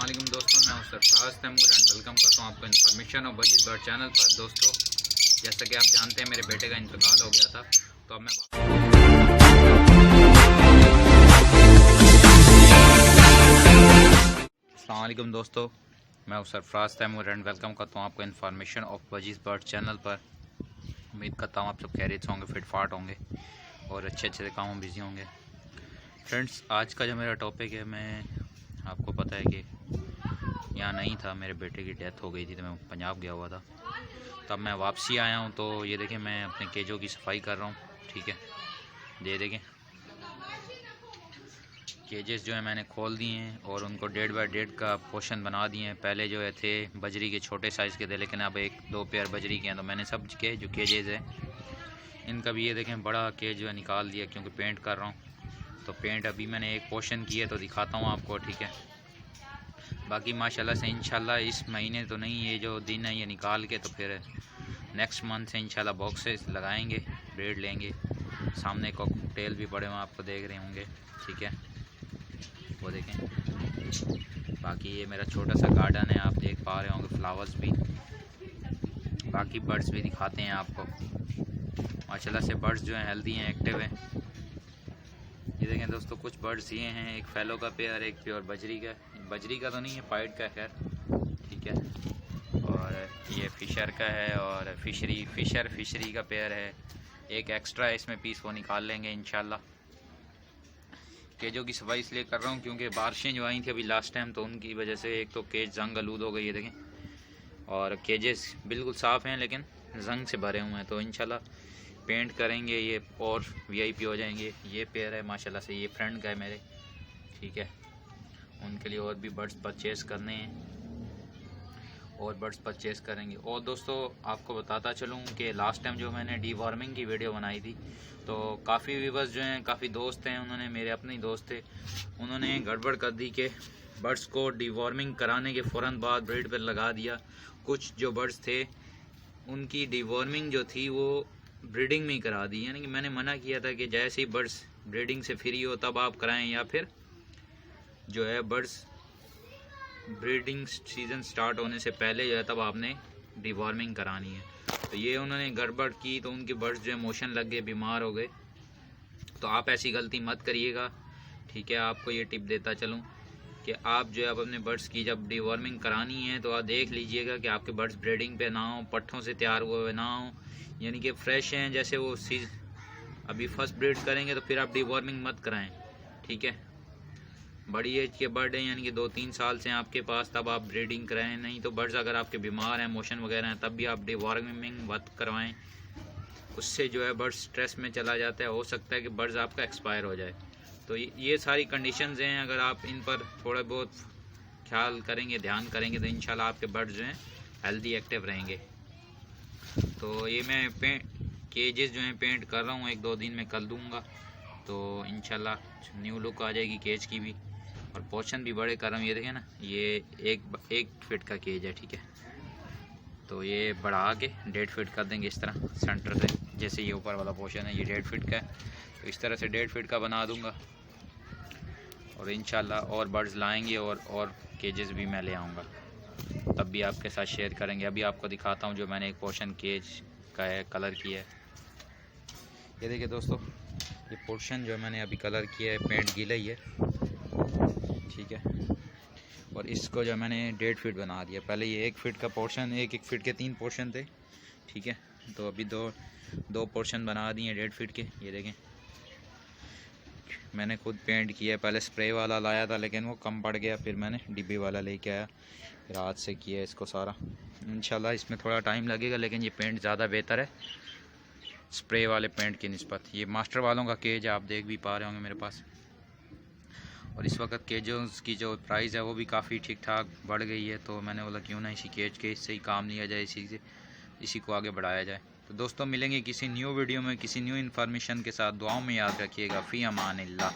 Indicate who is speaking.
Speaker 1: अस्सलाम दोस्तों, मैं हूं सरफराज तैमूर एंड वेलकम करता हूं आपको इन्फॉर्मेशन और वजीज बर्ड चैनल पर। दोस्तों, जैसा कि आप जानते हैं मेरे बेटे का इंतकाल हो गया था, तो अब मैं अस्सलाम दोस्तों, मैं हूं सरफराज तैमूर एंड वेलकम करता हूं आपको इन्फॉर्मेशन ऑफ वजीज बर्ड चैनल पर। उम्मीद करता हूं आप सब खैरियत से होंगे, फिट फाट होंगे और अच्छे अच्छे कामों में बिजी होंगे। फ्रेंड्स, आज का जो मेरा टॉपिक है, मैं आपको पता है कि यहाँ नहीं था, मेरे बेटे की डेथ हो गई थी तो मैं पंजाब गया हुआ था। तब मैं वापसी आया हूँ, तो ये देखें मैं अपने केजों की सफाई कर रहा हूँ। ठीक है, ये देखें केजेस जो है मैंने खोल दिए हैं और उनको 1.5 बाय 1.5 का पोर्शन बना दिए हैं। पहले जो है थे बजरी के छोटे साइज़ के थे, लेकिन अब 1-2 पेयर बजरी के हैं, तो मैंने सब के जो केजेस हैं इनका भी ये देखें बड़ा केज जो है निकाल दिया, क्योंकि पेंट कर रहा हूँ। तो पेंट अभी मैंने एक पोर्शन किया तो दिखाता हूँ आपको। ठीक है, बाकी माशाल्लाह से इंशाल्लाह इस महीने तो नहीं, ये जो दिन है ये निकाल के तो फिर नेक्स्ट मंथ से इंशाल्लाह बॉक्सेस लगाएंगे, ब्रेड लेंगे। सामने कॉकटेल भी पड़े हुए आपको देख रहे होंगे। ठीक है, वो देखें। बाकी ये मेरा छोटा सा गार्डन है, आप देख पा रहे होंगे, फ्लावर्स भी। बाकी बर्ड्स भी दिखाते हैं आपको। माशाल्लाह से बर्ड्स जो हैं हेल्दी हैं, एक्टिव हैं। ये देखें दोस्तों, कुछ बर्ड्स ये हैं, एक फैलो का पेयर, एक प्योर बजरी का तो नहीं है, पाइट का, खैर ठीक है। और ये फिशर का है और फिशरी का पेयर है। एक एक्स्ट्रा है इसमें पीस, वो निकाल लेंगे इंशाल्लाह। केजों की सफाई इसलिए कर रहा हूँ क्योंकि बारिशें जो आई थी अभी लास्ट टाइम, तो उनकी वजह से एक तो केज जंग आलूद हो गई है देखें, और केजेस बिल्कुल साफ़ हैं लेकिन जंग से भरे हुए हैं। तो इंशाल्लाह पेंट करेंगे ये और वीआईपी हो जाएंगे। ये पेयर है माशाल्लाह से, ये फ्रेंड का है मेरे। ठीक है, उनके लिए और भी बर्ड्स परचेज़ करने हैं और बर्ड्स परचेज़ करेंगे। और दोस्तों, आपको बताता चलूँ कि लास्ट टाइम जो मैंने डीवॉर्मिंग की वीडियो बनाई थी, तो काफ़ी व्यूवर्स जो हैं, काफ़ी दोस्त हैं, उन्होंने, मेरे अपने ही दोस्त थे, उन्होंने गड़बड़ कर दी कि बर्ड्स को डीवॉर्मिंग कराने के फ़ौरन बाद ब्रीड पर लगा दिया। कुछ जो बर्ड्स थे उनकी डीवॉर्मिंग जो थी वो ब्रीडिंग में ही करा दी। यानी कि मैंने मना किया था कि जैसे ही बर्ड्स ब्रीडिंग से फ्री हो तब आप कराएं, या फिर जो है बर्ड्स ब्रीडिंग सीज़न स्टार्ट होने से पहले जो है तब आपने डीवॉर्मिंग करानी है। तो ये उन्होंने गड़बड़ की, तो उनके बर्ड्स जो है मोशन लग गए, बीमार हो गए। तो आप ऐसी गलती मत करिएगा। ठीक है, आपको ये टिप देता चलूँ कि आप जो है अपने बर्ड्स की जब डीवॉर्मिंग करानी है तो आप देख लीजिएगा कि आपके बर्ड्स ब्रीडिंग पे ना हो, पट्ठों से तैयार हुए हुए ना हो, यानी कि फ्रेश हैं। जैसे वो अभी फर्स्ट ब्रीड करेंगे तो फिर आप डीवॉर्मिंग मत कराएं। ठीक है, बड़ी एज के बर्ड हैं, यानी कि 2-3 साल से आपके पास, तब आप ब्रीडिंग कराएं। नहीं तो बर्ड्स अगर आपके बीमार हैं, मोशन वगैरह हैं, तब भी आप डीवॉर्मिंग मत करवाएं। उससे जो है बर्ड्स स्ट्रेस में चला जाता है, हो सकता है कि बर्ड्स आपका एक्सपायर हो जाए। तो ये सारी कंडीशंस हैं, अगर आप इन पर थोड़ा बहुत ख्याल करेंगे, ध्यान करेंगे, तो इंशाल्लाह आपके बर्ड्स जो हैं हेल्दी एक्टिव रहेंगे। तो ये मैं केजेस जो हैं पेंट कर रहा हूँ, 1-2 दिन में कर दूँगा, तो इंशाल्लाह न्यू लुक आ जाएगी केज की भी। और पोर्शन भी बड़े कर रहा हूँ, ये देखें ना, ये एक फीट का केज है। ठीक है, तो ये बढ़ा के 1.5 फीट कर देंगे इस तरह सेंटर से। जैसे ये ऊपर वाला पोर्शन है ये 1.5 फीट का है, तो इस तरह से 1.5 फीट का बना दूँगा। और इंशाल्लाह और बर्ड्स लाएंगे और केजेस भी मैं ले आऊँगा, तब भी आपके साथ शेयर करेंगे। अभी आपको दिखाता हूँ जो मैंने एक पोर्शन केज का है, कलर किया है। ये देखिए दोस्तों, ये पोर्शन जो मैंने अभी कलर किया है, पेंट गीला ही है। ठीक है, और इसको जो मैंने 1.5 फीट बना दिया। पहले ये 1 फीट का पोर्शन, 1 फीट के 3 पोर्शन थे। ठीक है, तो अभी दो पोर्शन बना दिए 1.5 फीट के। ये देखें, मैंने खुद पेंट किया है। पहले स्प्रे वाला लाया था लेकिन वो कम पड़ गया, फिर मैंने डिब्बी वाला लेके आया, फिर हाथ से किया इसको सारा। इंशाल्लाह इसमें थोड़ा टाइम लगेगा, लेकिन ये पेंट ज़्यादा बेहतर है स्प्रे वाले पेंट की निस्बत। ये मास्टर वालों का केज आप देख भी पा रहे होंगे मेरे पास। और इस वक्त केजों की जो प्राइस है वो भी काफ़ी ठीक ठाक बढ़ गई है, तो मैंने बोला क्यों ना इसी केज के इससे ही काम लिया जाए, इसी को आगे बढ़ाया जाए। तो दोस्तों, मिलेंगे किसी न्यू वीडियो में किसी न्यू इन्फॉर्मेशन के साथ। दुआओं में याद रखिएगा। फ़ी अमानिल्लाह।